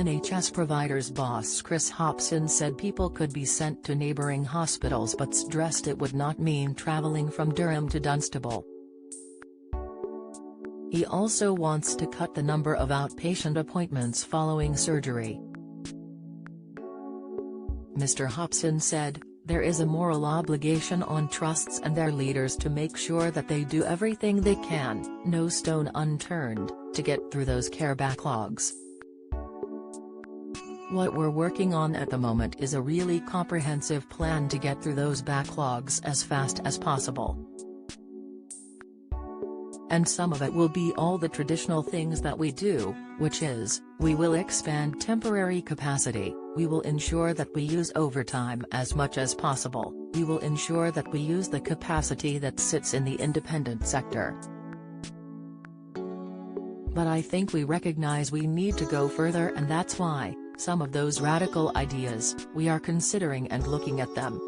NHS providers boss Chris Hobson said people could be sent to neighbouring hospitals but stressed it would not mean travelling from Durham to Dunstable. He also wants to cut the number of outpatient appointments following surgery. Mr. Hobson said, "There is a moral obligation on trusts and their leaders to make sure that they do everything they can, no stone unturned, to get through those care backlogs. What we're working on at the moment is a really comprehensive plan to get through those backlogs as fast as possible. And some of it will be all the traditional things that we do, which is, we will expand temporary capacity, we will ensure that we use overtime as much as possible, we will ensure that we use the capacity that sits in the independent sector. But I think we recognize we need to go further, and that's why, some of those radical ideas, we are considering and looking at them."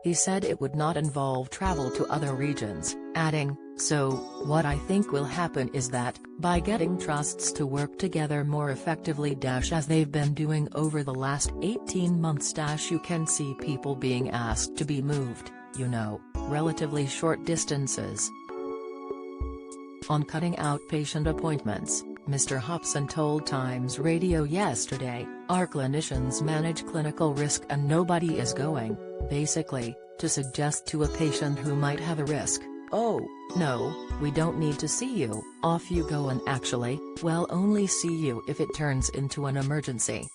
He said it would not involve travel to other regions, adding, "So, what I think will happen is that, by getting trusts to work together more effectively as they've been doing over the last 18 months you can see people being asked to be moved, relatively short distances." On cutting outpatient appointments, Mr. Hobson told Times Radio yesterday, "Our clinicians manage clinical risk and nobody is going, basically, to suggest to a patient who might have a risk, 'Oh, no, we don't need to see you,' off you go, and actually, we'll only see you if it turns into an emergency.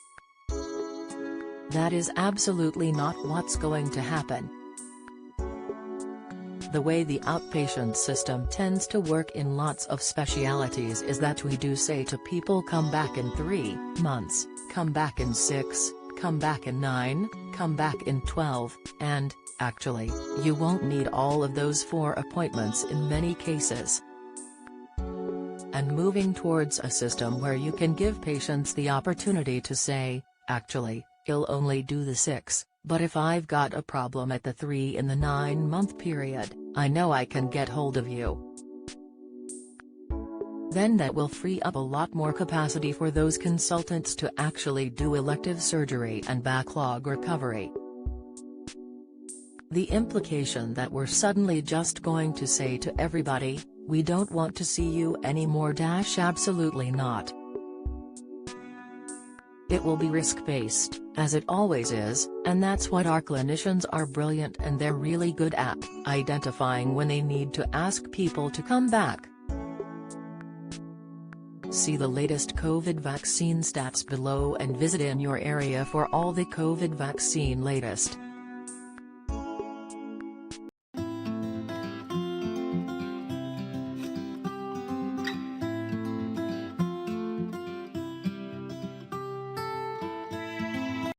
That is absolutely not what's going to happen. The way the outpatient system tends to work in lots of specialities is that we do say to people, come back in 3 months, come back in 6, come back in 9, come back in 12, and, actually, you won't need all of those 4 appointments in many cases." And moving towards a system where you can give patients the opportunity to say, "Actually, I'll only do the 6, but if I've got a problem at the 3 in the 9-month period, I know I can get hold of you." Then that will free up a lot more capacity for those consultants to actually do elective surgery and backlog recovery. The implication that we're suddenly just going to say to everybody, "We don't want to see you anymore" absolutely not. It will be risk-based, as it always is, and that's what our clinicians are brilliant and they're really good at, identifying when they need to ask people to come back. See the latest COVID vaccine stats below and visit in your area for all the COVID vaccine latest.